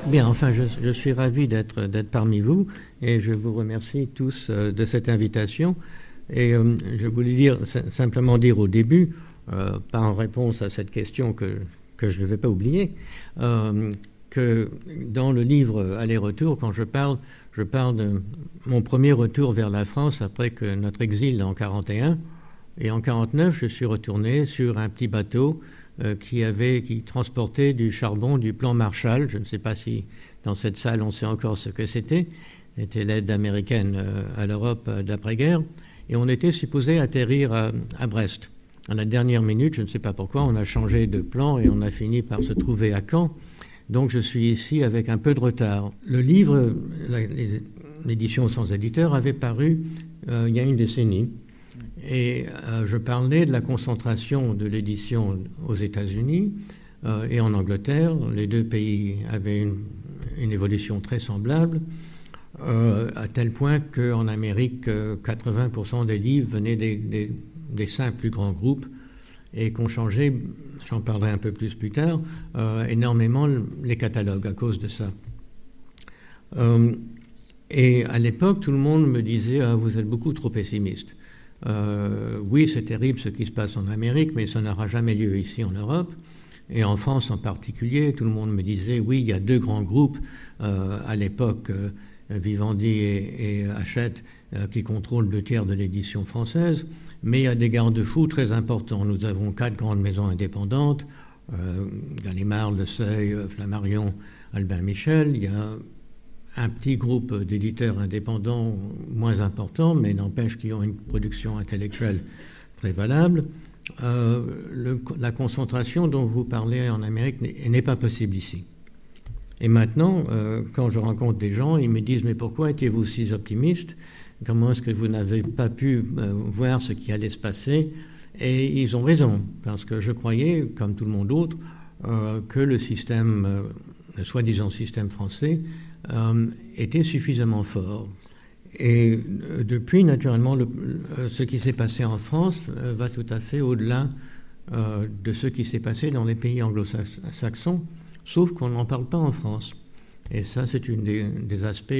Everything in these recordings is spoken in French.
Bien, enfin, je suis ravi d'être parmi vous et je vous remercie tous de cette invitation. Et je voulais simplement dire au début, pas en réponse à cette question que je ne vais pas oublier, que dans le livre Aller-retour, quand je parle de mon premier retour vers la France après que notre exil en 1941. Et en 1949, je suis retourné sur un petit bateau qui transportait du charbon du plan Marshall. Je ne sais pas si dans cette salle on sait encore ce que c'était. C'était l'aide américaine à l'Europe d'après-guerre. Et on était supposé atterrir à Brest. À la dernière minute, je ne sais pas pourquoi, on a changé de plan et on a fini par se trouver à Caen. Donc je suis ici avec un peu de retard. Le livre, l'édition sans éditeur, avait paru il y a une décennie. Et je parlais de la concentration de l'édition aux États-Unis et en Angleterre. Les deux pays avaient une évolution très semblable, à tel point qu'en Amérique, 80% des livres venaient des 5 plus grands groupes et qu'on changeait, j'en parlerai un peu plus tard, énormément les catalogues à cause de ça. Et à l'époque, tout le monde me disait « Ah, vous êtes beaucoup trop pessimiste ». Oui, c'est terrible ce qui se passe en Amérique, mais ça n'aura jamais lieu ici en Europe. Et en France en particulier, tout le monde me disait, oui, il y a 2 grands groupes à l'époque, Vivendi et Hachette, qui contrôlent 2/3 de l'édition française, mais il y a des garde-fous très importants. Nous avons 4 grandes maisons indépendantes, Gallimard, Le Seuil, Flammarion, Albin Michel. Il y a un petit groupe d'éditeurs indépendants moins important, mais n'empêche qu'ils ont une production intellectuelle très valable. La concentration dont vous parlez en Amérique n'est pas possible ici. Et maintenant, quand je rencontre des gens, ils me disent « Mais pourquoi étiez-vous si optimiste ? Comment est-ce que vous n'avez pas pu voir ce qui allait se passer ?» Et ils ont raison, parce que je croyais, comme tout le monde d'autre, que le soi-disant système français, était suffisamment fort. Et depuis, naturellement, ce qui s'est passé en France va tout à fait au-delà de ce qui s'est passé dans les pays anglo-saxons, sauf qu'on n'en parle pas en France. Et ça, c'est une des aspects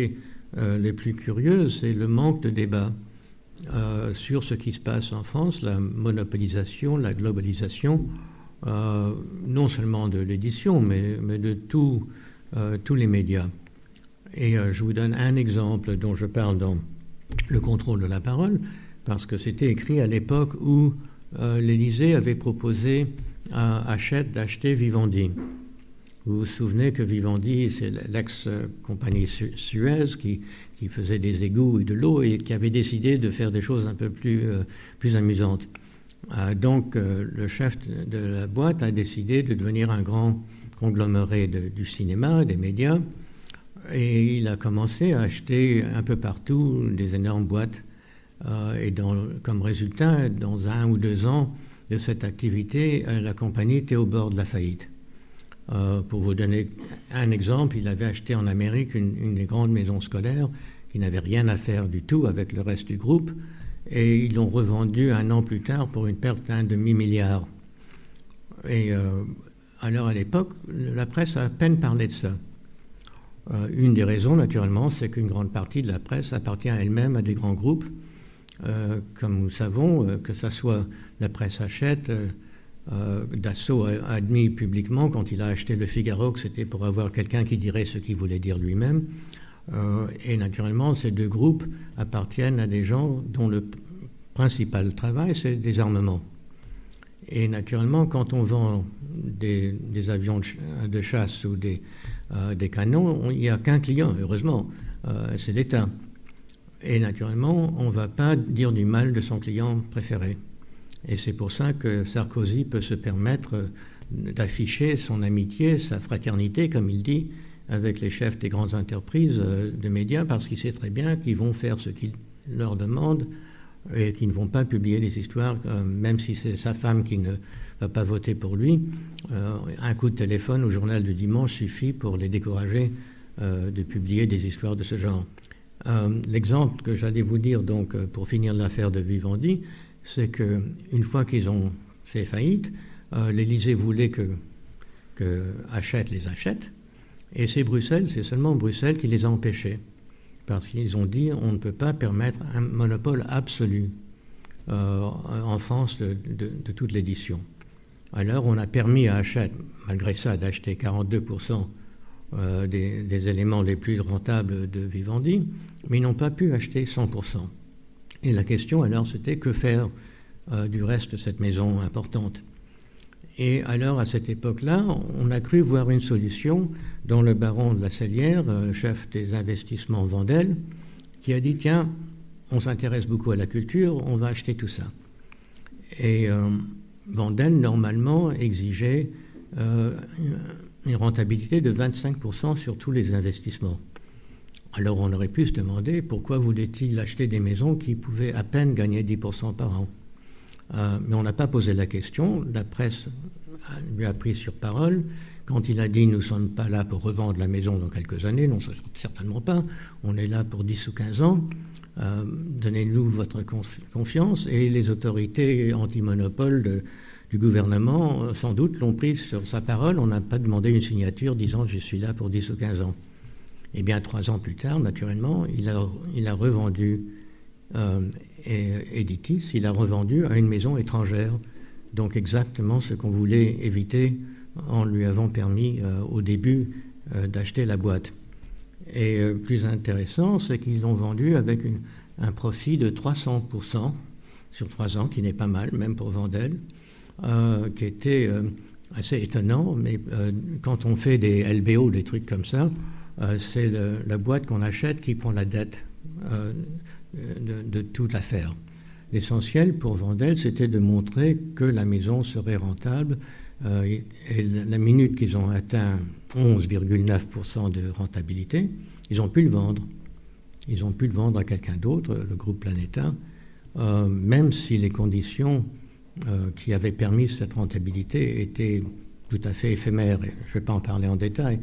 les plus curieux, c'est le manque de débat sur ce qui se passe en France, la monopolisation, la globalisation, non seulement de l'édition, mais de tous les médias. Et je vous donne un exemple dont je parle dans Le contrôle de la parole, parce que c'était écrit à l'époque où l'Élysée avait proposé à Hachette d'acheter Vivendi. Vous vous souvenez que Vivendi, c'est l'ex-compagnie Suez qui faisait des égouts et de l'eau et qui avait décidé de faire des choses un peu plus amusantes. Donc le chef de la boîte a décidé de devenir un grand congloméré du cinéma, des médias. Et il a commencé à acheter un peu partout des énormes boîtes. Et comme résultat, dans 1 ou 2 ans de cette activité, la compagnie était au bord de la faillite. Pour vous donner un exemple, il avait acheté en Amérique une des grandes maisons scolaires qui n'avait rien à faire du tout avec le reste du groupe. Et ils l'ont revendu 1 an plus tard pour une perte d'1 demi-milliard. Et alors à l'époque, la presse a à peine parlé de ça. Une des raisons, naturellement, c'est qu'une grande partie de la presse appartient elle-même à des grands groupes. Comme nous savons, que ce soit la presse Hachette, Dassault a admis publiquement, quand il a acheté Le Figaro, que c'était pour avoir quelqu'un qui dirait ce qu'il voulait dire lui-même. Et naturellement, ces 2 groupes appartiennent à des gens dont le principal travail, c'est des armements. Et naturellement, quand on vend des avions de chasse ou des canons, il n'y a qu'un client, heureusement, c'est l'État. Et naturellement, on ne va pas dire du mal de son client préféré. Et c'est pour ça que Sarkozy peut se permettre d'afficher son amitié, sa fraternité, comme il dit, avec les chefs des grandes entreprises de médias, parce qu'il sait très bien qu'ils vont faire ce qu'il leur demande et qu'ils ne vont pas publier les histoires, même si c'est sa femme qui ne va pas voter pour lui. Un coup de téléphone au journal du dimanche suffit pour les décourager de publier des histoires de ce genre. L'exemple que j'allais vous dire, donc, pour finir l'affaire de Vivendi, c'est qu'une fois qu'ils ont fait faillite, l'Élysée voulait que Hachette les achète, et c'est seulement Bruxelles qui les a empêchés, parce qu'ils ont dit on ne peut pas permettre un monopole absolu en France de toute l'édition. Alors on a permis à Hachette, malgré ça, d'acheter 42% des éléments les plus rentables de Vivendi, mais ils n'ont pas pu acheter 100%. Et la question alors c'était que faire du reste de cette maison importante. Et alors à cette époque-là, on a cru voir une solution dans le baron de la Cellière, chef des investissements Wendel, qui a dit tiens, on s'intéresse beaucoup à la culture, on va acheter tout ça. Et Wendel normalement exigeait une rentabilité de 25% sur tous les investissements. Alors on aurait pu se demander pourquoi voulait-il acheter des maisons qui pouvaient à peine gagner 10% par an. Mais on n'a pas posé la question. La presse lui a pris sur parole. Quand il a dit « nous ne sommes pas là pour revendre la maison dans quelques années », non, certainement pas. On est là pour 10 ou 15 ans. Donnez-nous votre confiance. Et les autorités anti-monopole du gouvernement, sans doute, l'ont pris sur sa parole. On n'a pas demandé une signature disant « je suis là pour 10 ou 15 ans ». Eh bien, 3 ans plus tard, naturellement, il a revendu Editis, il a revendu à une maison étrangère. Donc exactement ce qu'on voulait éviter en lui avant permis au début d'acheter la boîte. Et plus intéressant, c'est qu'ils l'ont vendu avec un profit de 300% sur 3 ans, qui n'est pas mal, même pour Wendel, qui était assez étonnant, mais quand on fait des LBO, des trucs comme ça, c'est la boîte qu'on achète qui prend la dette de toute l'affaire. L'essentiel pour Wendel, c'était de montrer que la maison serait rentable. Et la minute qu'ils ont atteint 11,9% de rentabilité, ils ont pu le vendre. Ils ont pu le vendre à quelqu'un d'autre, le groupe Planeta, même si les conditions qui avaient permis cette rentabilité étaient tout à fait éphémères. Je ne vais pas en parler en détail,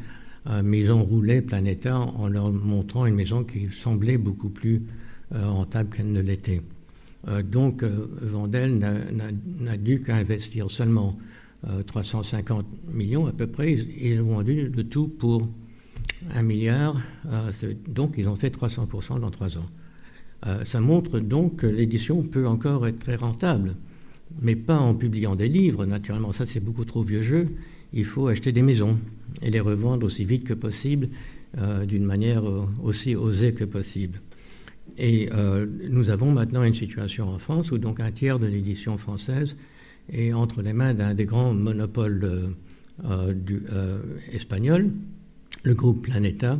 mais ils ont roulé Planeta en leur montrant une maison qui semblait beaucoup plus rentable qu'elle ne l'était. Donc Wendel n'a dû qu'investir seulement 350 millions à peu près. Ils ont vendu le tout pour 1 milliard. Donc ils ont fait 300% dans 3 ans. Ça montre donc que l'édition peut encore être très rentable, mais pas en publiant des livres, naturellement. Ça, c'est beaucoup trop vieux jeu. Il faut acheter des maisons et les revendre aussi vite que possible, d'une manière aussi osée que possible. Et nous avons maintenant une situation en France où donc un tiers de l'édition française est entre les mains d'un des grands monopoles espagnols, le groupe Planeta,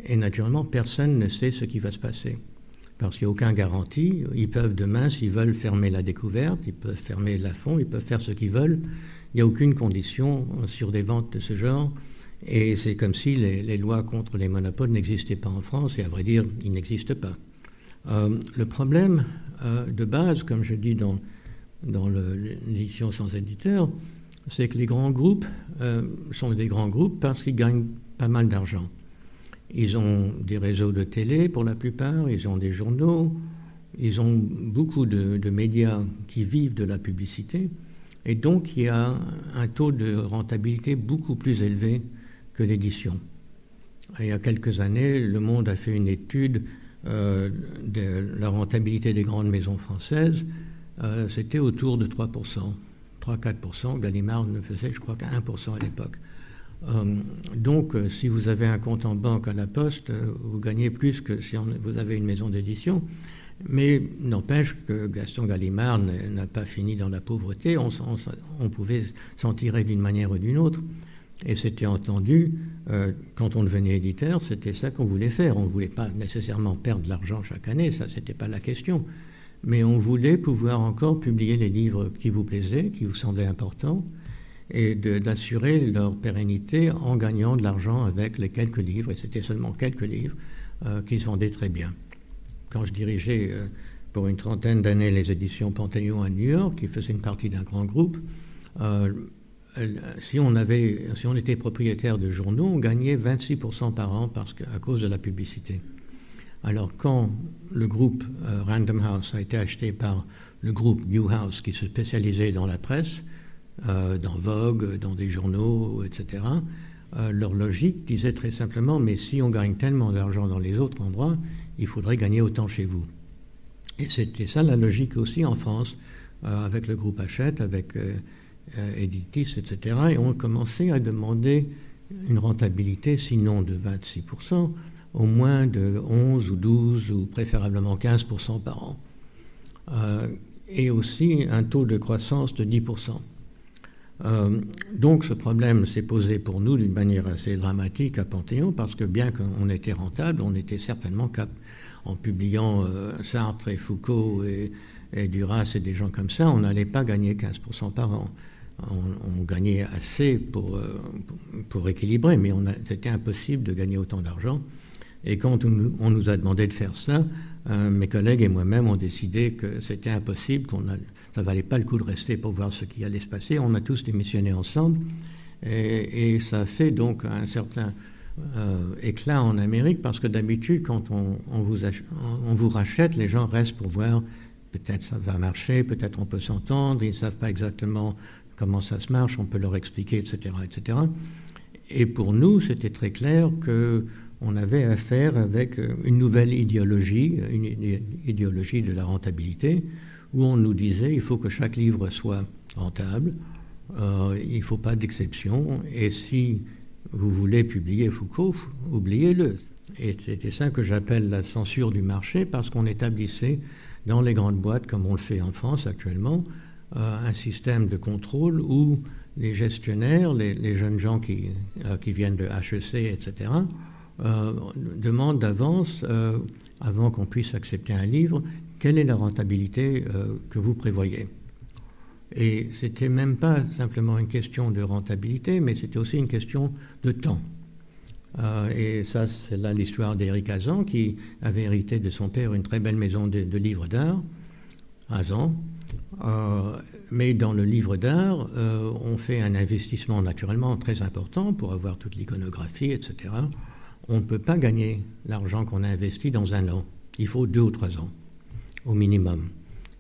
et naturellement personne ne sait ce qui va se passer. Parce qu'il n'y a aucune garantie. Ils peuvent demain, s'ils veulent, fermer la découverte, ils peuvent fermer Lafon, ils peuvent faire ce qu'ils veulent. Il n'y a aucune condition sur des ventes de ce genre. Et c'est comme si les lois contre les monopoles n'existaient pas en France, et à vrai dire, ils n'existent pas. Le problème de base, comme je dis dans l'édition sans éditeur, c'est que les grands groupes sont des grands groupes parce qu'ils gagnent pas mal d'argent. Ils ont des réseaux de télé pour la plupart, ils ont des journaux, ils ont beaucoup de médias qui vivent de la publicité, et donc il y a un taux de rentabilité beaucoup plus élevé que l'édition. Il y a quelques années, Le Monde a fait une étude de la rentabilité des grandes maisons françaises. C'était autour de 3%, 3-4%. Gallimard ne faisait, je crois, qu'à 1% à l'époque. Donc, si vous avez un compte en banque à la Poste, vous gagnez plus que si vous avez une maison d'édition. Mais n'empêche que Gaston Gallimard n'a pas fini dans la pauvreté. On pouvait s'en tirer d'une manière ou d'une autre. Et c'était entendu, quand on devenait éditeur, c'était ça qu'on voulait faire. On ne voulait pas nécessairement perdre de l'argent chaque année, ça, c'était pas la question. Mais on voulait pouvoir encore publier les livres qui vous plaisaient, qui vous semblaient importants, et d'assurer leur pérennité en gagnant de l'argent avec les quelques livres, et c'était seulement quelques livres, qui se vendaient très bien. Quand je dirigeais pour une trentaine d'années les éditions Panthéon à New York, qui faisaient une partie d'un grand groupe, si on était propriétaire de journaux, on gagnait 26% par an à cause de la publicité. Alors quand le groupe Random House a été acheté par le groupe Newhouse qui se spécialisait dans la presse, dans Vogue, dans des journaux, etc., leur logique disait très simplement, mais si on gagne tellement d'argent dans les autres endroits, il faudrait gagner autant chez vous. Et c'était ça la logique aussi en France, avec le groupe Hachette, avec Editis, etc. Et on commençait à demander une rentabilité, sinon de 26%, au moins de 11 ou 12 ou préférablement 15% par an. Et aussi un taux de croissance de 10%. Donc ce problème s'est posé pour nous d'une manière assez dramatique à Panthéon, parce que bien qu'on était rentable, on était certainement en publiant Sartre et Foucault et Duras et des gens comme ça, on n'allait pas gagner 15% par an. On gagnait assez pour équilibrer, mais c'était impossible de gagner autant d'argent. Et quand on nous a demandé de faire ça, mes collègues et moi-même ont décidé que c'était impossible, ça ne valait pas le coup de rester pour voir ce qui allait se passer. On a tous démissionné ensemble et ça a fait donc un certain éclat en Amérique, parce que d'habitude, quand on vous rachète, les gens restent pour voir, peut-être ça va marcher, peut-être on peut s'entendre, ils ne savent pas exactement comment ça se marche, on peut leur expliquer, etc., etc. Et pour nous, c'était très clair qu'on avait affaire avec une nouvelle idéologie, une idéologie de la rentabilité, où on nous disait il faut que chaque livre soit rentable, il ne faut pas d'exception, et si vous voulez publier Foucault, oubliez-le. Et c'était ça que j'appelle la censure du marché, parce qu'on établissait dans les grandes boîtes, comme on le fait en France actuellement, un système de contrôle où les gestionnaires, les jeunes gens qui viennent de HEC, etc., demandent d'avance, avant qu'on puisse accepter un livre, quelle est la rentabilité que vous prévoyez. Et c'était même pas simplement une question de rentabilité, mais c'était aussi une question de temps. Et ça, c'est là l'histoire d'Éric Hazan, qui avait hérité de son père une très belle maison de livres d'art, Hazan. Mais dans le livre d'art, on fait un investissement naturellement très important pour avoir toute l'iconographie, etc. On ne peut pas gagner l'argent qu'on a investi dans un an. Il faut 2 ou 3 ans, au minimum.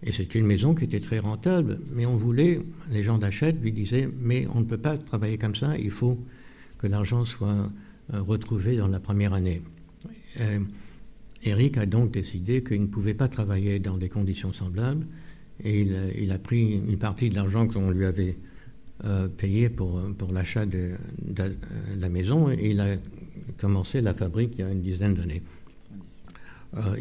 Et c'était une maison qui était très rentable, mais on voulait, les gens d'Hachette lui disaient, mais on ne peut pas travailler comme ça, il faut que l'argent soit retrouvé dans la première année. Éric a donc décidé qu'il ne pouvait pas travailler dans des conditions semblables, et il a pris une partie de l'argent qu'on lui avait payé pour l'achat de la maison, et il a commencé la fabrique il y a une dizaine d'années.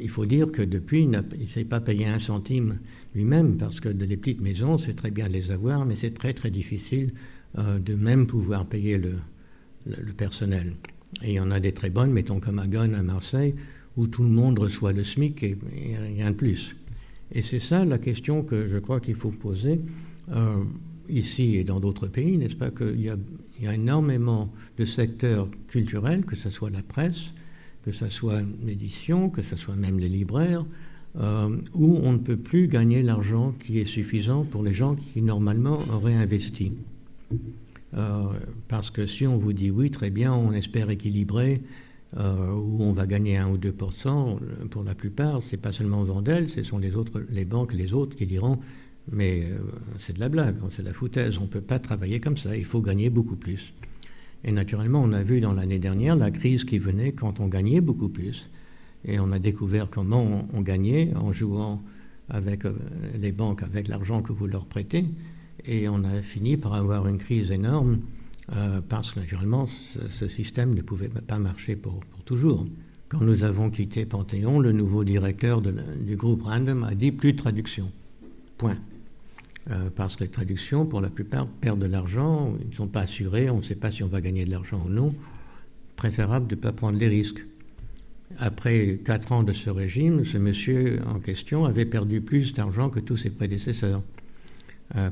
Il faut dire que depuis, il ne s'est pas payé un centime lui-même, parce que les petites maisons, c'est très bien de les avoir, mais c'est très très difficile de même pouvoir payer le personnel. Et il y en a des très bonnes, mettons comme à Gonne, à Marseille, où tout le monde reçoit le SMIC et rien de plus. Et c'est ça la question que je crois qu'il faut poser ici et dans d'autres pays, n'est-ce pas, qu'il y a énormément de secteurs culturels, que ce soit la presse, que ce soit l'édition, que ce soit même les libraires, où on ne peut plus gagner l'argent qui est suffisant pour les gens qui normalement auraient investi. Parce que si on vous dit oui, très bien, on espère équilibrer, où on va gagner 1 ou 2%, pour la plupart, c'est pas seulement Wendel, ce sont les banques, les autres qui diront mais c'est de la blague, c'est de la foutaise, on ne peut pas travailler comme ça, il faut gagner beaucoup plus. Et naturellement, on a vu dans l'année dernière la crise qui venait quand on gagnait beaucoup plus. Et on a découvert comment on gagnait en jouant avec les banques, avec l'argent que vous leur prêtez. Et on a fini par avoir une crise énorme parce que naturellement, ce système ne pouvait pas marcher pour toujours. Quand nous avons quitté Panthéon, le nouveau directeur du groupe Random a dit plus de traduction. Point. Parce que les traductions, pour la plupart, perdent de l'argent, ils ne sont pas assurés, on ne sait pas si on va gagner de l'argent ou non. Préférable de ne pas prendre les risques. Après 4 ans de ce régime, ce monsieur en question avait perdu plus d'argent que tous ses prédécesseurs.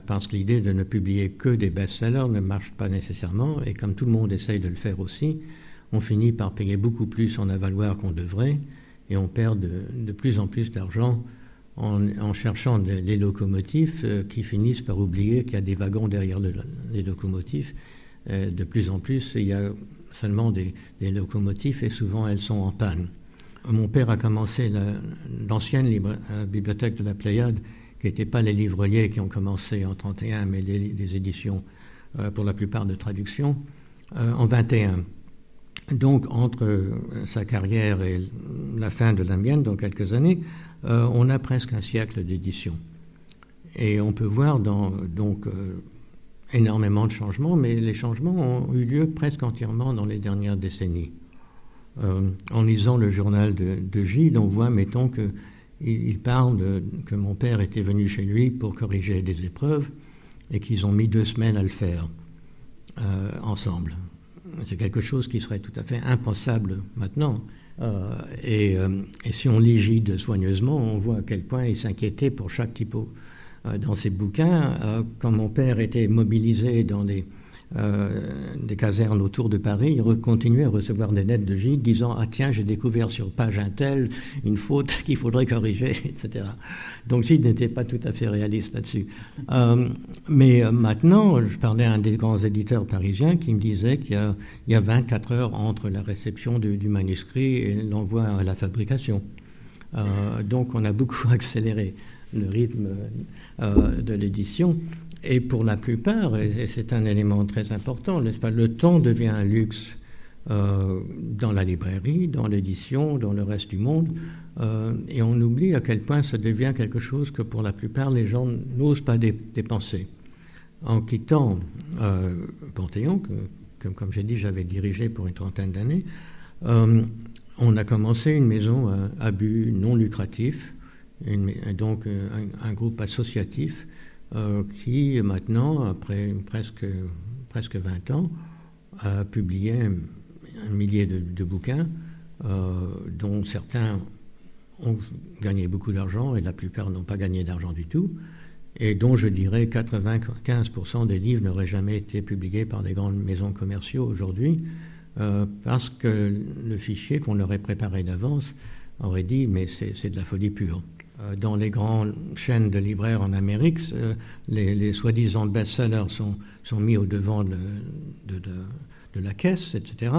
Parce que l'idée de ne publier que des best-sellers ne marche pas nécessairement, et comme tout le monde essaye de le faire aussi, on finit par payer beaucoup plus en avaloir qu'on devrait, et on perd de plus en plus d'argent en cherchant les locomotives qui finissent par oublier qu'il y a des wagons derrière les locomotives. De plus en plus, il y a seulement des locomotives et souvent elles sont en panne. mon père a commencé l'ancienne bibliothèque de la Pléiade, qui n'étaient pas les livreliers qui ont commencé en 1931, mais des éditions, pour la plupart de traduction, en 1921. Donc, entre sa carrière et la fin de la mienne, dans quelques années, on a presque un siècle d'édition. Et on peut voir énormément de changements, mais les changements ont eu lieu presque entièrement dans les dernières décennies. En lisant le journal de Gide, on voit, mettons, qu'il parle que mon père était venu chez lui pour corriger des épreuves et qu'ils ont mis 2 semaines à le faire ensemble. C'est quelque chose qui serait tout à fait impensable maintenant. Et si on lit Gide soigneusement, on voit à quel point il s'inquiétait pour chaque typo. Dans ses bouquins, quand mon père était mobilisé dans des casernes autour de Paris, il continuait à recevoir des lettres de Gide disant « Ah tiens, j'ai découvert sur page un tel une faute qu'il faudrait corriger, etc. » Donc Gide n'était pas tout à fait réaliste là-dessus. Mais maintenant, je parlais à un des grands éditeurs parisiens qui me disait qu'il y a 24 heures entre la réception du manuscrit et l'envoi à la fabrication. Donc on a beaucoup accéléré le rythme de l'édition. Et pour la plupart, et c'est un élément très important, n'est-ce pas, le temps devient un luxe dans la librairie, dans l'édition, dans le reste du monde, et on oublie à quel point ça devient quelque chose que pour la plupart les gens n'osent pas dépenser. En quittant Panthéon, que comme j'ai dit j'avais dirigé pour une 30aine d'années, on a commencé une maison à but non lucratif, donc un groupe associatif qui maintenant, après presque 20 ans, a publié un millier de bouquins, dont certains ont gagné beaucoup d'argent et la plupart n'ont pas gagné d'argent du tout, et dont je dirais 95% des livres n'auraient jamais été publiés par des grandes maisons commerciales aujourd'hui, parce que le fichier qu'on leur ait préparé d'avance aurait dit « mais c'est de la folie pure ». Dans les grandes chaînes de libraires en Amérique, les soi-disant best-sellers sont mis au devant de la caisse, etc.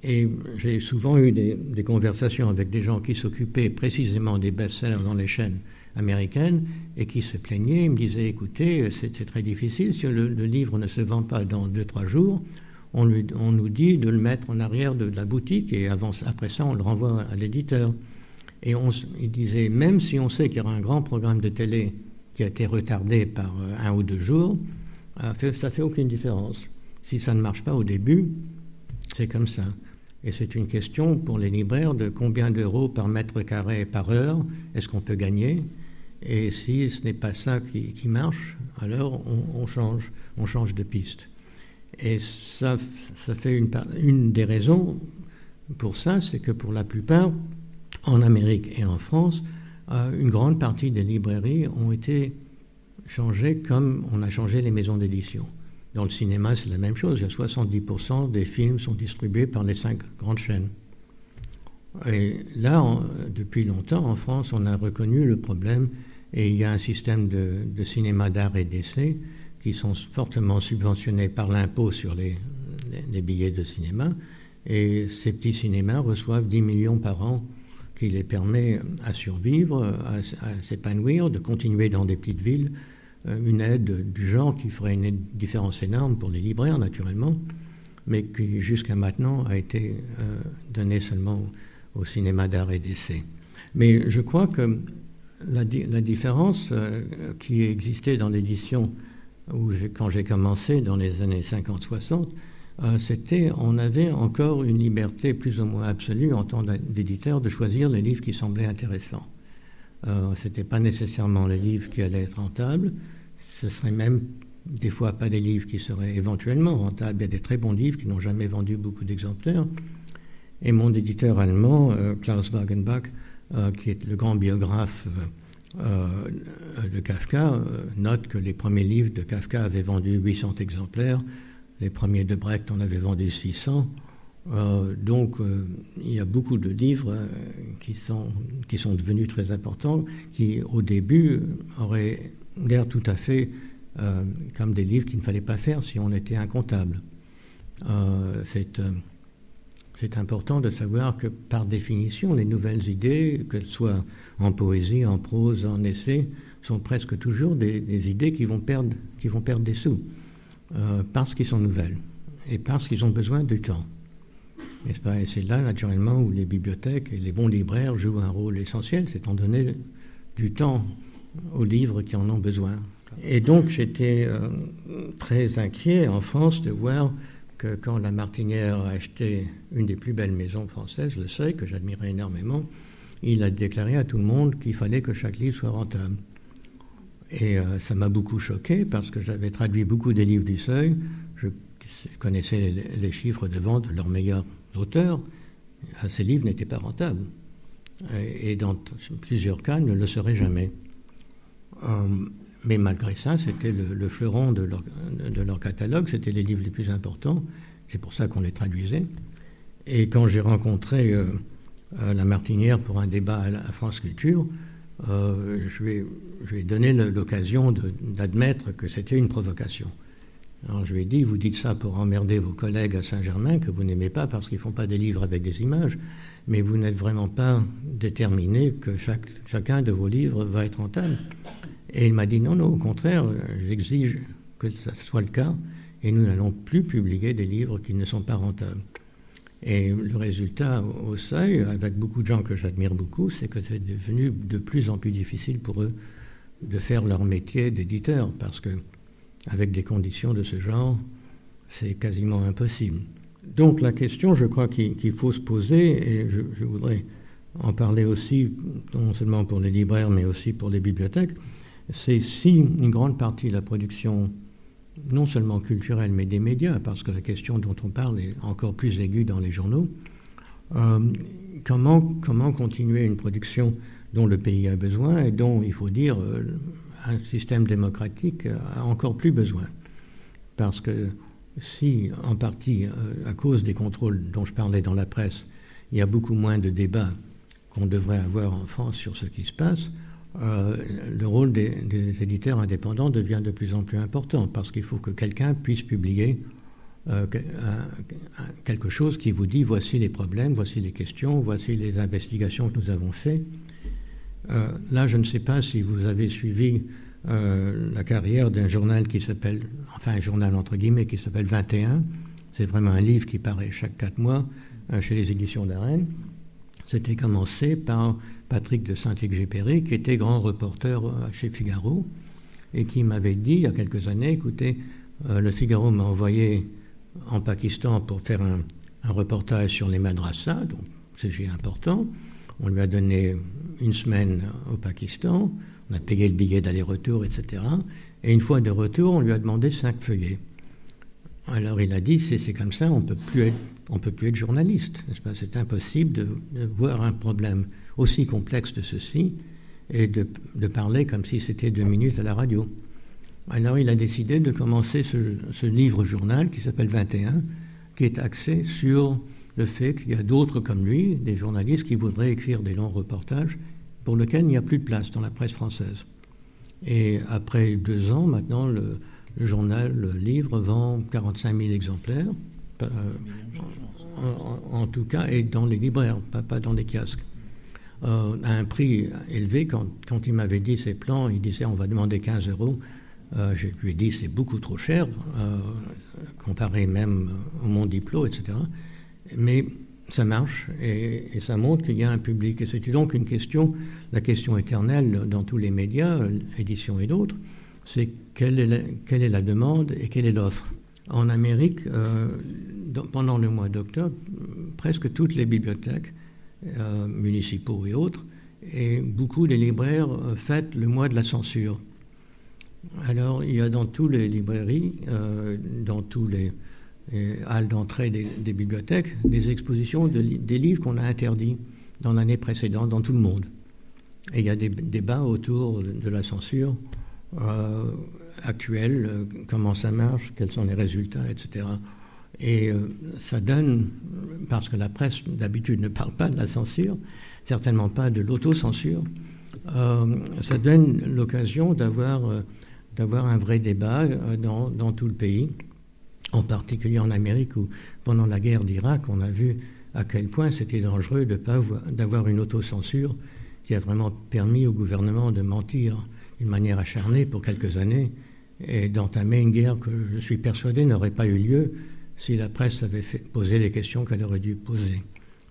Et j'ai souvent eu des conversations avec des gens qui s'occupaient précisément des best-sellers dans les chaînes américaines et qui se plaignaient. Ils me disaient, écoutez, c'est très difficile, si le livre ne se vend pas dans 2-3 jours, on nous dit de le mettre en arrière de la boutique et après ça, on le renvoie à l'éditeur. Et il disait, même si on sait qu'il y aura un grand programme de télé qui a été retardé par 1 ou 2 jours, ça ne fait aucune différence. Si ça ne marche pas au début, c'est comme ça. Et c'est une question pour les libraires de combien d'euros par mètre carré par heure est-ce qu'on peut gagner. Et si ce n'est pas ça qui marche, alors on change de piste. Et ça fait une des raisons pour ça, c'est que pour la plupart, en Amérique et en France, une grande partie des librairies ont été changées comme on a changé les maisons d'édition. Dans le cinéma, c'est la même chose. Il y a 70% des films sont distribués par les 5 grandes chaînes. Et là, depuis longtemps, en France, on a reconnu le problème et il y a un système de cinéma d'art et d'essai qui sont fortement subventionnés par l'impôt sur les billets de cinéma. Et ces petits cinémas reçoivent 10 millions par an qui les permet à survivre, à s'épanouir, de continuer dans des petites villes, une aide du genre qui ferait une différence énorme pour les libraires, naturellement, mais qui jusqu'à maintenant a été donnée seulement au cinéma d'art et d'essai. Mais je crois que la différence qui existait dans l'édition quand j'ai commencé dans les années 50-60, on avait encore une liberté plus ou moins absolue en tant d'éditeur de choisir les livres qui semblaient intéressants. Ce n'était pas nécessairement les livres qui allaient être rentables, ce serait même des fois pas des livres qui seraient éventuellement rentables. Il y a des très bons livres qui n'ont jamais vendu beaucoup d'exemplaires. Et mon éditeur allemand, Klaus Wagenbach, qui est le grand biographe de Kafka, note que les premiers livres de Kafka avaient vendu 800 exemplaires, les premiers de Brecht en avaient vendu 600. Donc il y a beaucoup de livres qui sont devenus très importants, qui au début auraient l'air tout à fait comme des livres qu'il ne fallait pas faire si on était incontable. C'est c'est important de savoir que, par définition, les nouvelles idées, qu'elles soient en poésie, en prose, en essai, sont presque toujours des idées qui vont perdre des sous, parce qu'elles sont nouvelles et parce qu'ils ont besoin du temps. N'est-ce pas ? Et c'est là, naturellement, où les bibliothèques et les bons libraires jouent un rôle essentiel, c'est en donner du temps aux livres qui en ont besoin. Et donc, j'étais très inquiet en France de voir que quand La Martinière a acheté une des plus belles maisons françaises, Le Seuil, que j'admirais énormément, il a déclaré à tout le monde qu'il fallait que chaque livre soit rentable. Et ça m'a beaucoup choqué parce que j'avais traduit beaucoup des livres du Seuil. Je connaissais les chiffres de vente de leurs meilleurs auteurs. Ces livres n'étaient pas rentables. Et dans plusieurs cas, ne le seraient jamais. Mais malgré ça, c'était le fleuron de leur catalogue. C'était les livres les plus importants. C'est pour ça qu'on les traduisait. Et quand j'ai rencontré La Martinière pour un débat à France Culture, je lui ai donné l'occasion d'admettre que c'était une provocation. Alors je lui ai dit, vous dites ça pour emmerder vos collègues à Saint-Germain que vous n'aimez pas parce qu'ils ne font pas des livres avec des images, mais vous n'êtes vraiment pas déterminé que chacun de vos livres va être rentable. Et il m'a dit, non, au contraire, j'exige que ça soit le cas, et nous n'allons plus publier des livres qui ne sont pas rentables. Et le résultat au Seuil, avec beaucoup de gens que j'admire beaucoup, c'est que c'est devenu de plus en plus difficile pour eux de faire leur métier d'éditeur, parce que avec des conditions de ce genre, c'est quasiment impossible. Donc la question, je crois qu'il faut se poser, et je voudrais en parler aussi, non seulement pour les libraires, mais aussi pour les bibliothèques, c'est si une grande partie de la production, non seulement culturelle, mais des médias, parce que la question dont on parle est encore plus aiguë dans les journaux, comment continuer une production dont le pays a besoin et dont, il faut dire, un système démocratique a encore plus besoin. Parce que si, en partie, à cause des contrôles dont je parlais dans la presse, il y a beaucoup moins de débats qu'on devrait avoir en France sur ce qui se passe, le rôle des éditeurs indépendants devient de plus en plus important, parce qu'il faut que quelqu'un puisse publier quelque chose qui vous dit voici les problèmes, voici les questions, voici les investigations que nous avons faites. Là, je ne sais pas si vous avez suivi la carrière d'un journal qui s'appelle, enfin un journal entre guillemets, qui s'appelle 21. C'est vraiment un livre qui paraît chaque 4 mois chez les éditions d'Arène. C'était commencé par Patrick de Saint-Exupéry, qui était grand reporter chez Figaro, et qui m'avait dit il y a quelques années, écoutez, le Figaro m'a envoyé en Pakistan pour faire un reportage sur les madrasas, donc sujet important. On lui a donné une semaine au Pakistan, on a payé le billet d'aller-retour, etc. Et une fois de retour, on lui a demandé 5 feuillets. Alors il a dit, c'est comme ça, on peut plus être journaliste, n'est-ce pas ? C'est impossible de voir un problème aussi complexe de ceci et de parler comme si c'était 2 minutes à la radio. Alors il a décidé de commencer ce livre-journal qui s'appelle 21, qui est axé sur le fait qu'il y a d'autres comme lui, des journalistes qui voudraient écrire des longs reportages pour lesquels il n'y a plus de place dans la presse française. Et après 2 ans, maintenant, le journal, le livre, vend 45 000 exemplaires, en tout cas, et dans les libraires, pas dans les kiosques. À un prix élevé, quand il m'avait dit ses plans, il disait on va demander 15 €. Je lui ai dit c'est beaucoup trop cher, comparé même au Mon Diplôme, etc. Mais ça marche et ça montre qu'il y a un public. Et c'est donc une question, la question éternelle dans tous les médias, éditions et d'autres, c'est quelle est la demande et quelle est l'offre. En Amérique, pendant le mois d'octobre, presque toutes les bibliothèques, municipaux et autres, et beaucoup des libraires fêtent le mois de la censure. Alors, il y a dans toutes les librairies, dans tous les halles d'entrée des bibliothèques, des expositions des livres qu'on a interdits dans l'année précédente, dans tout le monde. Et il y a des débats autour de la censure actuelle, comment ça marche, quels sont les résultats, etc. Et ça donne, parce que la presse d'habitude ne parle pas de la censure, certainement pas de l'autocensure, ça donne l'occasion d'avoir un vrai débat dans tout le pays, en particulier en Amérique où pendant la guerre d'Irak on a vu à quel point c'était dangereux d'avoir une autocensure qui a vraiment permis au gouvernement de mentir d'une manière acharnée pour quelques années et d'entamer une guerre que je suis persuadé n'aurait pas eu lieu si la presse avait posé les questions qu'elle aurait dû poser.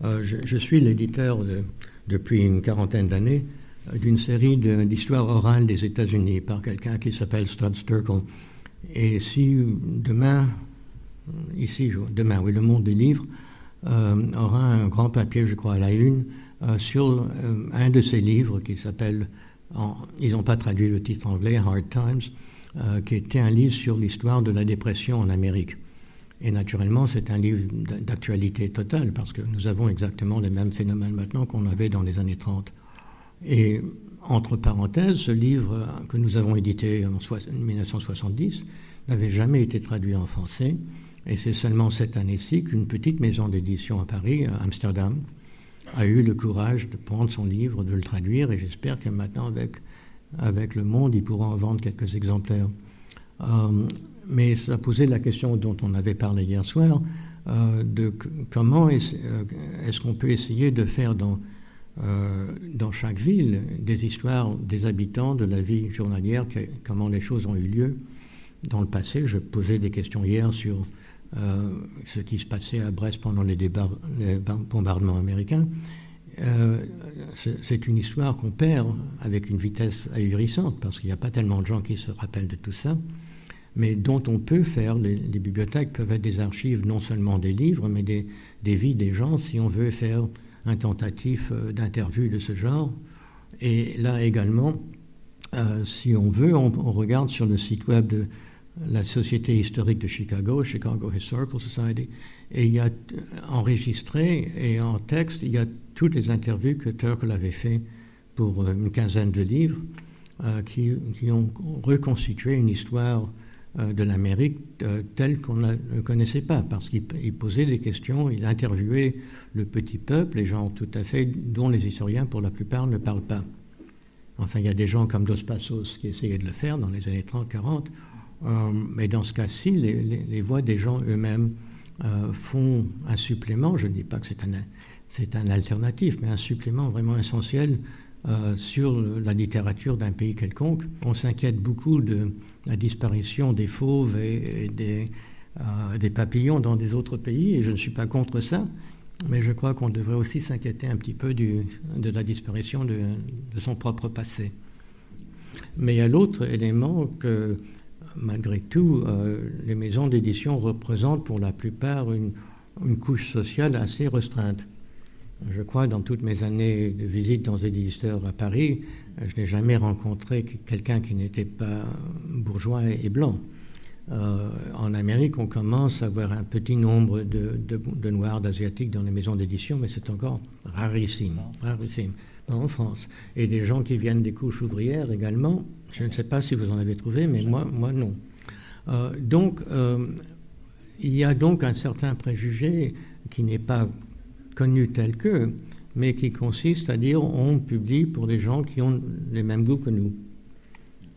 Je suis l'éditeur depuis une quarantaine d'années d'une série d'histoires orales des États-Unis par quelqu'un qui s'appelle Studs Terkel. Et si demain, le Monde des livres aura un grand papier, je crois, à la une, sur un de ces livres qui s'appelle, ils n'ont pas traduit le titre anglais, Hard Times, qui était un livre sur l'histoire de la dépression en Amérique. Et naturellement, c'est un livre d'actualité totale, parce que nous avons exactement les mêmes phénomènes maintenant qu'on avait dans les années 30. Et entre parenthèses, ce livre que nous avons édité en 1970 n'avait jamais été traduit en français. Et c'est seulement cette année-ci qu'une petite maison d'édition à Paris, à Amsterdam, a eu le courage de prendre son livre, de le traduire. Et j'espère que maintenant, avec Le Monde, ils pourront en vendre quelques exemplaires. Mais ça posait la question dont on avait parlé hier soir, de comment est-ce qu'on peut essayer de faire dans chaque ville des histoires des habitants, de la vie journalière, comment les choses ont eu lieu dans le passé. Je posais des questions hier sur ce qui se passait à Brest pendant les bombardements américains. C'est une histoire qu'on perd avec une vitesse ahurissante, parce qu'il n'y a pas tellement de gens qui se rappellent de tout ça, mais dont on peut faire, les bibliothèques peuvent être des archives, non seulement des livres, mais des vies des gens, si on veut faire un tentatif d'interview de ce genre. Et là également, si on veut, on regarde sur le site web de la Société historique de Chicago, Chicago Historical Society, et il y a enregistré, et en texte, il y a toutes les interviews que Terkel avait fait pour une quinzaine de livres, qui ont reconstitué une histoire de l'Amérique telle qu'on ne connaissait pas, parce qu'il posait des questions, il interviewait le petit peuple, les gens tout à fait dont les historiens pour la plupart ne parlent pas. Enfin, il y a des gens comme Dos Passos qui essayaient de le faire dans les années 30-40, mais dans ce cas-ci, les voix des gens eux-mêmes font un supplément, je ne dis pas que c'est un alternatif, mais un supplément vraiment essentiel sur la littérature d'un pays quelconque. On s'inquiète beaucoup de la disparition des fauves et des papillons dans des autres pays, et je ne suis pas contre ça, mais je crois qu'on devrait aussi s'inquiéter un petit peu de la disparition de son propre passé. Mais il y a l'autre élément que, malgré tout, les maisons d'édition représentent pour la plupart une couche sociale assez restreinte. Je crois, dans toutes mes années de visite dans des éditeurs à Paris, je n'ai jamais rencontré quelqu'un qui n'était pas bourgeois et blanc. En Amérique, on commence à avoir un petit nombre de Noirs, d'Asiatiques dans les maisons d'édition, mais c'est encore rarissime. En France. Et des gens qui viennent des couches ouvrières également, je ne sais pas si vous en avez trouvé, mais moi non. Donc, il y a donc un certain préjugé qui n'est pas connu tel que, mais qui consiste à dire on publie pour des gens qui ont les mêmes goûts que nous,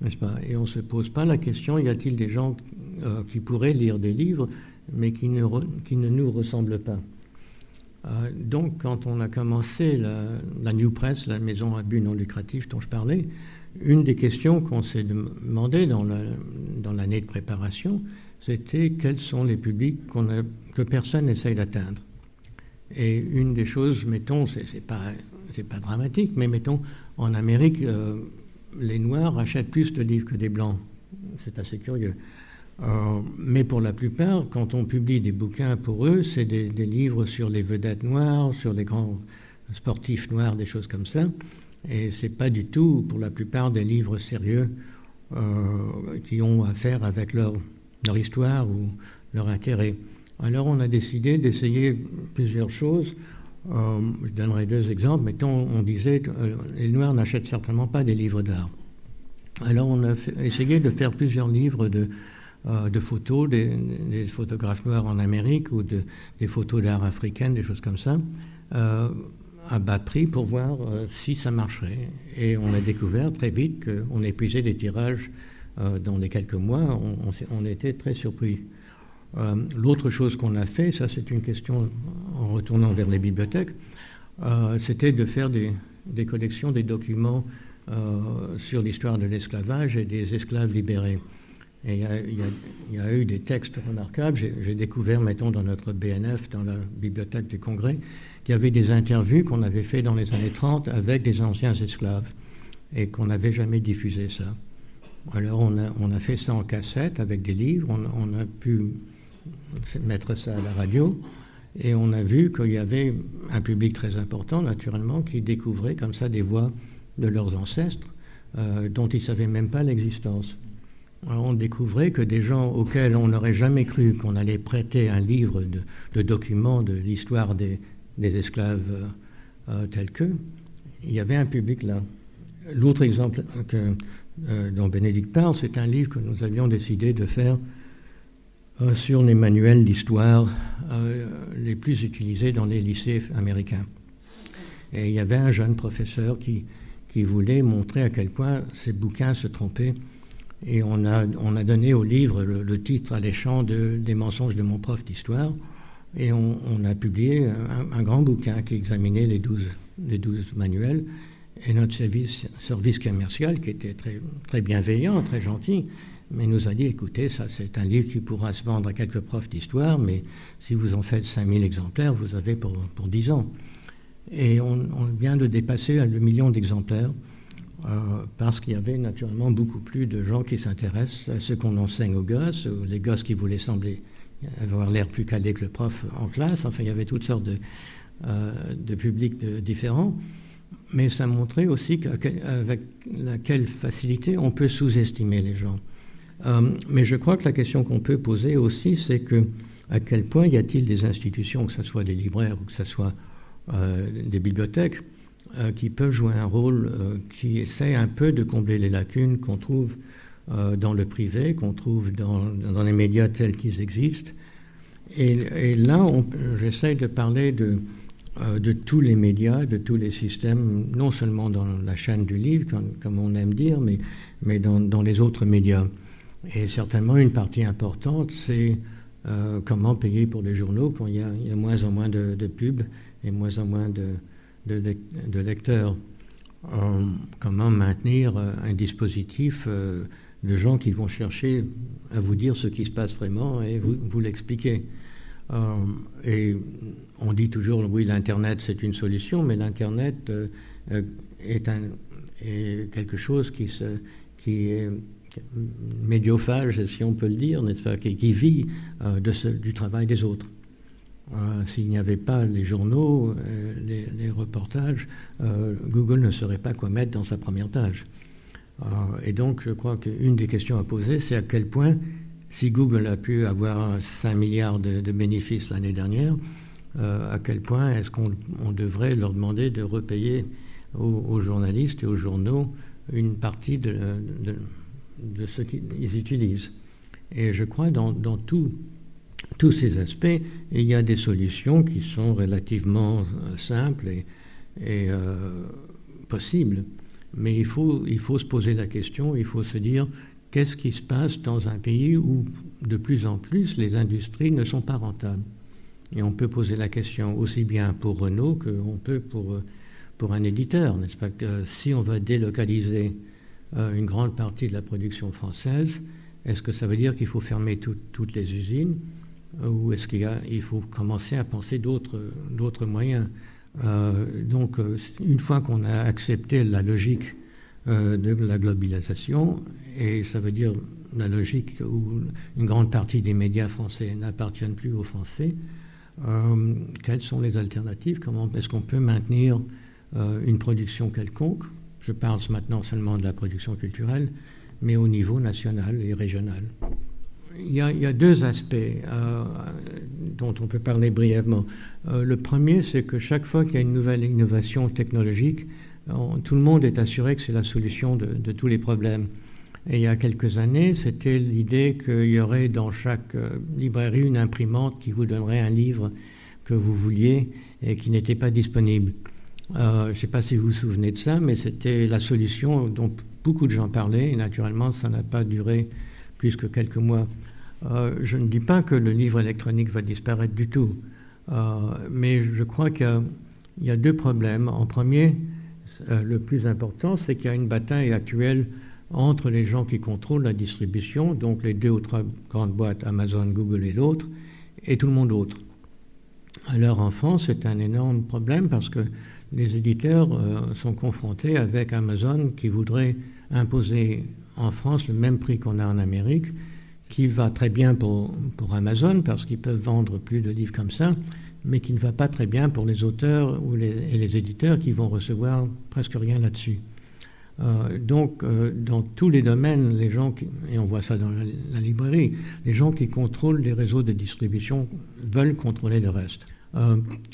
n'est-ce pas? Et on ne se pose pas la question, y a-t-il des gens qui pourraient lire des livres, mais qui ne nous ressemblent pas? Donc, quand on a commencé la New Press, la maison à but non lucratif dont je parlais, une des questions qu'on s'est demandé dans l'année de préparation, c'était quels sont les publics que personne n'essaye d'atteindre. Et une des choses, mettons, c'est pas dramatique, mais mettons, en Amérique, les Noirs achètent plus de livres que des Blancs. C'est assez curieux. Mais pour la plupart, quand on publie des bouquins pour eux, c'est des livres sur les vedettes noires, sur les grands sportifs noirs, des choses comme ça. Et c'est pas du tout, pour la plupart, des livres sérieux qui ont à faire avec leur histoire ou leur intérêt. Alors on a décidé d'essayer plusieurs choses. Je donnerai deux exemples. Mettons, on disait que les Noirs n'achètent certainement pas des livres d'art. Alors on a essayé de faire plusieurs livres de photos, des photographes noirs en Amérique ou des photos d'art africaines, des choses comme ça, à bas prix pour voir si ça marcherait. Et on a découvert très vite qu'on épuisait des tirages dans les quelques mois. On était très surpris. L'autre chose qu'on a fait, ça c'est une question en retournant vers les bibliothèques, c'était de faire des collections, des documents sur l'histoire de l'esclavage et des esclaves libérés. Et il y a eu des textes remarquables. J'ai découvert, mettons, dans notre BNF, dans la bibliothèque du Congrès, qu'il y avait des interviews qu'on avait fait dans les années 30 avec des anciens esclaves et qu'on n'avait jamais diffusé ça. Alors on a fait ça en cassette avec des livres, on a pu mettre ça à la radio et on a vu qu'il y avait un public très important, naturellement, qui découvrait comme ça des voix de leurs ancêtres dont ils ne savaient même pas l'existence. Alors on découvrait que des gens auxquels on n'aurait jamais cru qu'on allait prêter un livre de documents de l'histoire des esclaves tels qu'eux, il y avait un public là. L'autre exemple dont Bénédicte parle, c'est un livre que nous avions décidé de faire sur les manuels d'histoire les plus utilisés dans les lycées américains. Et il y avait un jeune professeur qui voulait montrer à quel point ces bouquins se trompaient. Et on a donné au livre le titre alléchant des mensonges de mon prof d'histoire. Et on a publié un grand bouquin qui examinait les 12 manuels. Et notre service commercial, qui était très, très bienveillant, très gentil, mais nous a dit, écoutez, ça c'est un livre qui pourra se vendre à quelques profs d'histoire, mais si vous en faites 5000 exemplaires, vous avez pour 10 ans. Et on vient de dépasser le million d'exemplaires. Parce qu'il y avait naturellement beaucoup plus de gens qui s'intéressent à ce qu'on enseigne aux gosses, ou les gosses qui voulaient sembler avoir l'air plus calés que le prof en classe. Enfin, il y avait toutes sortes de publics différents. Mais ça montrait aussi avec quelle facilité on peut sous-estimer les gens. Mais je crois que la question qu'on peut poser aussi, c'est à quel point y a-t-il des institutions, que ce soit des libraires ou que ce soit des bibliothèques, qui peuvent jouer un rôle qui essaie un peu de combler les lacunes qu'on trouve dans le privé, qu'on trouve dans les médias tels qu'ils existent. Et là, j'essaie de parler de tous les médias, de tous les systèmes, non seulement dans la chaîne du livre, comme on aime dire, mais dans les autres médias. Et certainement, une partie importante, c'est comment payer pour les journaux quand il y a moins en moins de pubs et moins en moins de lecteurs. Comment maintenir un dispositif de gens qui vont chercher à vous dire ce qui se passe vraiment et vous l'expliquer. Et on dit toujours, oui, l'Internet c'est une solution, mais l'Internet est quelque chose qui est médiophage, si on peut le dire, n'est-ce pas, qui vit du travail des autres. S'il n'y avait pas les journaux, les reportages, Google ne saurait pas quoi mettre dans sa première page. Et donc, je crois qu'une des questions à poser, c'est à quel point, si Google a pu avoir 5 milliards de bénéfices l'année dernière, à quel point est-ce qu'on devrait leur demander de repayer aux journalistes et aux journaux une partie de ce qu'ils utilisent. Et je crois dans tous ces aspects, il y a des solutions qui sont relativement simples et possibles. Mais il faut se poser la question, il faut se dire qu'est-ce qui se passe dans un pays où de plus en plus les industries ne sont pas rentables. Et on peut poser la question aussi bien pour Renault qu'on peut pour un éditeur, n'est-ce pas, que si on va délocaliser une grande partie de la production française, est-ce que ça veut dire qu'il faut fermer toutes les usines ou est-ce qu'il faut commencer à penser d'autres moyens? Donc, une fois qu'on a accepté la logique de la globalisation, et ça veut dire la logique où une grande partie des médias français n'appartiennent plus aux Français, quelles sont les alternatives? Comment est-ce qu'on peut maintenir une production quelconque? Je parle maintenant seulement de la production culturelle, mais au niveau national et régional. Il y a deux aspects dont on peut parler brièvement. Le premier, c'est que chaque fois qu'il y a une nouvelle innovation technologique, tout le monde est assuré que c'est la solution de tous les problèmes. Et il y a quelques années, c'était l'idée qu'il y aurait dans chaque librairie une imprimante qui vous donnerait un livre que vous vouliez et qui n'était pas disponible. Je ne sais pas si vous vous souvenez de ça, mais c'était la solution dont beaucoup de gens parlaient, et naturellement, ça n'a pas duré plus que quelques mois. Je ne dis pas que le livre électronique va disparaître du tout, mais je crois qu'il y a deux problèmes. En premier, le plus important, c'est qu'il y a une bataille actuelle entre les gens qui contrôlent la distribution, donc les 2 ou 3 grandes boîtes, Amazon, Google et d'autres, et tout le monde autre. Alors en France, c'est un énorme problème parce que les éditeurs sont confrontés avec Amazon qui voudrait imposer en France le même prix qu'on a en Amérique, qui va très bien pour Amazon parce qu'ils peuvent vendre plus de livres comme ça, mais qui ne va pas très bien pour les auteurs et les éditeurs qui vont recevoir presque rien là-dessus. Donc, dans tous les domaines, les gens, et on voit ça dans la librairie, les gens qui contrôlent les réseaux de distribution veulent contrôler le reste.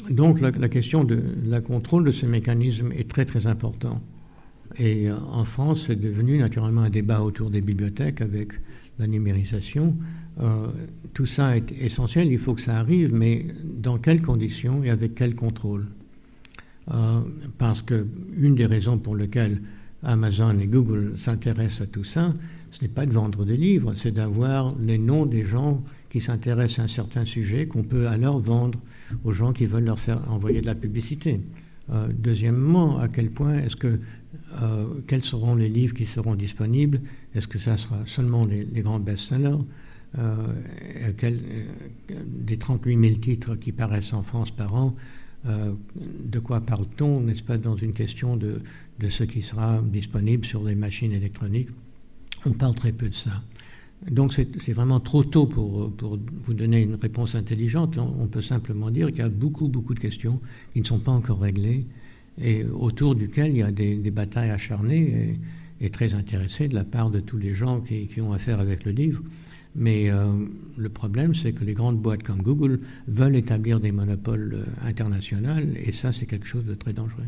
Donc, la question de la contrôle de ce mécanisme est très, très important. Et en France, c'est devenu naturellement un débat autour des bibliothèques avec la numérisation. Tout ça est essentiel, il faut que ça arrive, mais dans quelles conditions et avec quel contrôle? Parce qu'une des raisons pour lesquelles Amazon et Google s'intéressent à tout ça, ce n'est pas de vendre des livres, c'est d'avoir les noms des gens qui s'intéressent à un certain sujet qu'on peut alors vendre aux gens qui veulent leur faire envoyer de la publicité. Deuxièmement, à quel point quels seront les livres qui seront disponibles? Est-ce que ça sera seulement les grands best-sellers? Des 38 000 titres qui paraissent en France par an, de quoi parle-t-on, n'est-ce pas, dans une question de ce qui sera disponible sur les machines électroniques? On parle très peu de ça. Donc c'est vraiment trop tôt pour vous donner une réponse intelligente. On peut simplement dire qu'il y a beaucoup de questions qui ne sont pas encore réglées et autour duquel il y a des batailles acharnées et très intéressées de la part de tous les gens qui ont affaire avec le livre. Mais le problème, c'est que les grandes boîtes comme Google veulent établir des monopoles internationaux et ça, c'est quelque chose de très dangereux.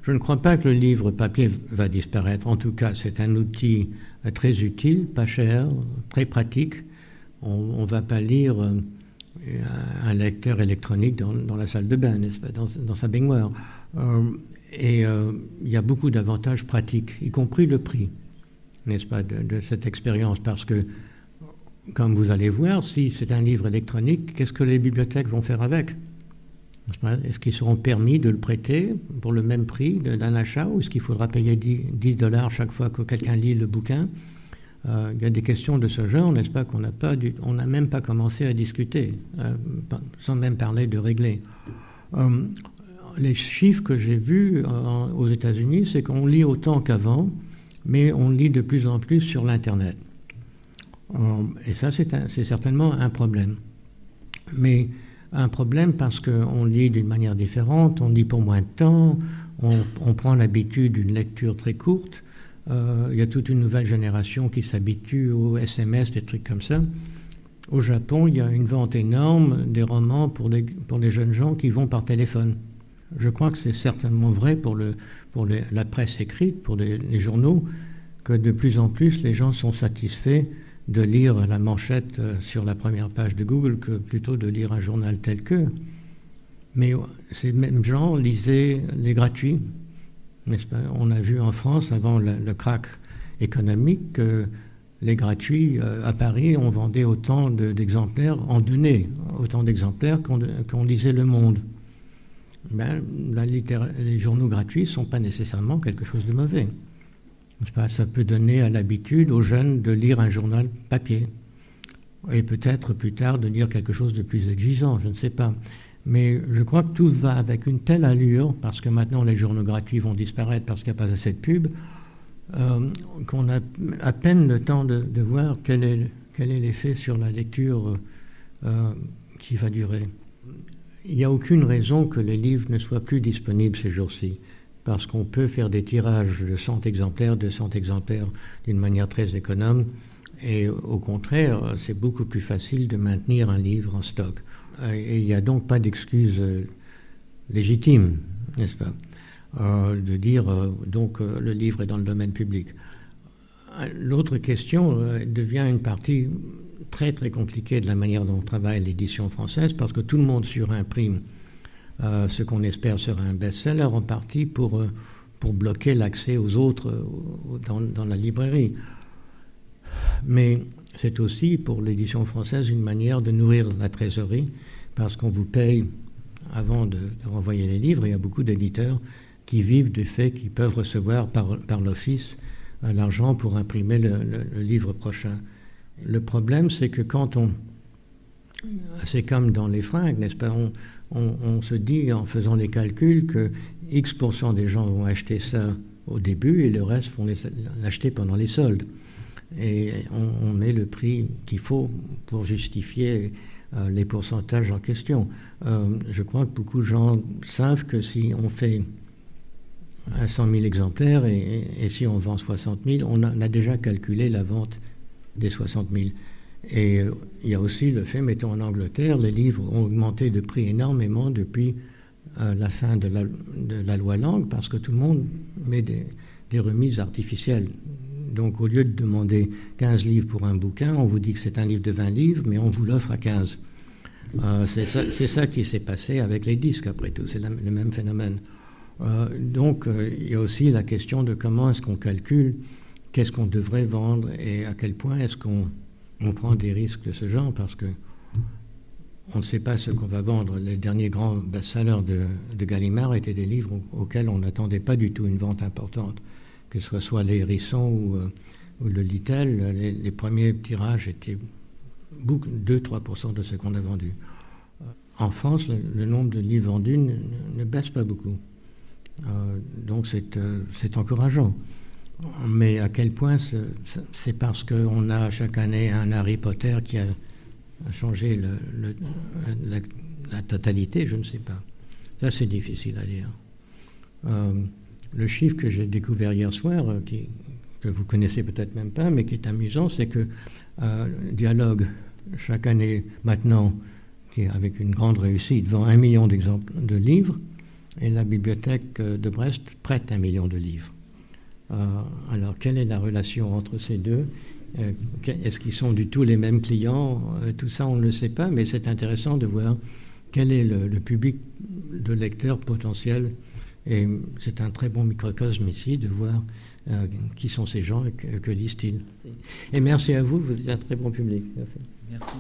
Je ne crois pas que le livre papier va disparaître. En tout cas, c'est un outil très utile, pas cher, très pratique. On ne va pas lire un lecteur électronique dans la salle de bain, n'est-ce pas, dans sa baignoire. Il y a beaucoup d'avantages pratiques, y compris le prix, n'est-ce pas, de cette expérience. Parce que, comme vous allez voir, si c'est un livre électronique, qu'est-ce que les bibliothèques vont faire avec ? Est-ce qu'ils seront permis de le prêter pour le même prix d'un achat ou est-ce qu'il faudra payer $10 chaque fois que quelqu'un lit le bouquin? Il y a des questions de ce genre, n'est-ce pas, on n'a même pas commencé à discuter, sans même parler de régler. Les chiffres que j'ai vus aux États-Unis, c'est qu'on lit autant qu'avant, mais on lit de plus en plus sur l'Internet. Et ça, c'est certainement un problème. Mais un problème parce qu'on lit d'une manière différente, on lit pour moins de temps, on prend l'habitude d'une lecture très courte. Il y a toute une nouvelle génération qui s'habitue aux SMS, des trucs comme ça. Au Japon, il y a une vente énorme des romans pour les jeunes gens qui vont par téléphone. Je crois que c'est certainement vrai pour la presse écrite, pour les journaux, que de plus en plus les gens sont satisfaits de lire la manchette sur la première page de Google que plutôt de lire un journal tel que. Mais ces mêmes gens lisaient les gratuits, n'est-ce pas? On a vu en France, avant le krach économique, que les gratuits à Paris, on vendait autant d'exemplaires, en données, autant d'exemplaires qu'on lisait Le Monde. Les journaux gratuits ne sont pas nécessairement quelque chose de mauvais. Ça peut donner à l'habitude aux jeunes de lire un journal papier et peut-être plus tard de lire quelque chose de plus exigeant, je ne sais pas. Mais je crois que tout va avec une telle allure, parce que maintenant les journaux gratuits vont disparaître parce qu'il n'y a pas assez de pub, qu'on a à peine le temps de voir quel est l'effet sur la lecture qui va durer. Il n'y a aucune raison que les livres ne soient plus disponibles ces jours-ci, parce qu'on peut faire des tirages de 100 exemplaires, 200 exemplaires d'une manière très économe, et au contraire, c'est beaucoup plus facile de maintenir un livre en stock. Et il n'y a donc pas d'excuse légitime, n'est-ce pas, de dire donc le livre est dans le domaine public. L'autre question devient une partie très très compliquée de la manière dont travaille l'édition française, parce que tout le monde surimprime ce qu'on espère sera un best-seller, en partie pour bloquer l'accès aux autres dans la librairie. Mais c'est aussi pour l'édition française une manière de nourrir la trésorerie, parce qu'on vous paye avant de renvoyer les livres. Il y a beaucoup d'éditeurs qui vivent du fait qu'ils peuvent recevoir par l'office l'argent pour imprimer le livre prochain. Le problème, c'est que quand c'est comme dans les fringues, n'est-ce pas, on se dit en faisant les calculs que X% des gens vont acheter ça au début et le reste vont l'acheter pendant les soldes. Et on met le prix qu'il faut pour justifier les pourcentages en question. Je crois que beaucoup de gens savent que si on fait 100 000 exemplaires et si on vend 60 000, on a déjà calculé la vente des 60 000. Et il y a aussi le fait, mettons en Angleterre, les livres ont augmenté de prix énormément depuis la fin de la loi Langue, parce que tout le monde met des remises artificielles. Donc au lieu de demander 15 livres pour un bouquin, on vous dit que c'est un livre de 20 livres, mais on vous l'offre à 15. C'est ça qui s'est passé avec les disques, après tout, c'est le même phénomène. Donc il y a aussi la question de comment est-ce qu'on calcule, qu'est-ce qu'on devrait vendre et à quel point est-ce qu'on prend des risques de ce genre, parce que on ne sait pas ce qu'on va vendre. Les derniers grands best-sellers de Gallimard étaient des livres auxquels on n'attendait pas du tout une vente importante, que ce soit les Hérissons ou le Littel. Les premiers tirages étaient 2-3% de ce qu'on a vendu. En France, le nombre de livres vendus ne baisse pas beaucoup. Donc c'est encourageant. Mais à quel point c'est parce qu'on a chaque année un Harry Potter qui a changé la totalité, je ne sais pas. Ça, c'est difficile à dire. Le chiffre que j'ai découvert hier soir, que vous connaissez peut-être même pas, mais qui est amusant, c'est que Dialogue, chaque année maintenant, qui est avec une grande réussite, vend 1 million d'exemplaires de livres, et la bibliothèque de Brest prête 1 million de livres. Alors, quelle est la relation entre ces deux ? Est-ce qu'ils sont du tout les mêmes clients ? Tout ça, on ne le sait pas, mais c'est intéressant de voir quel est le public de lecteurs potentiels. Et c'est un très bon microcosme ici de voir qui sont ces gens et que lisent-ils. Et merci à vous, vous êtes un très bon public. Merci.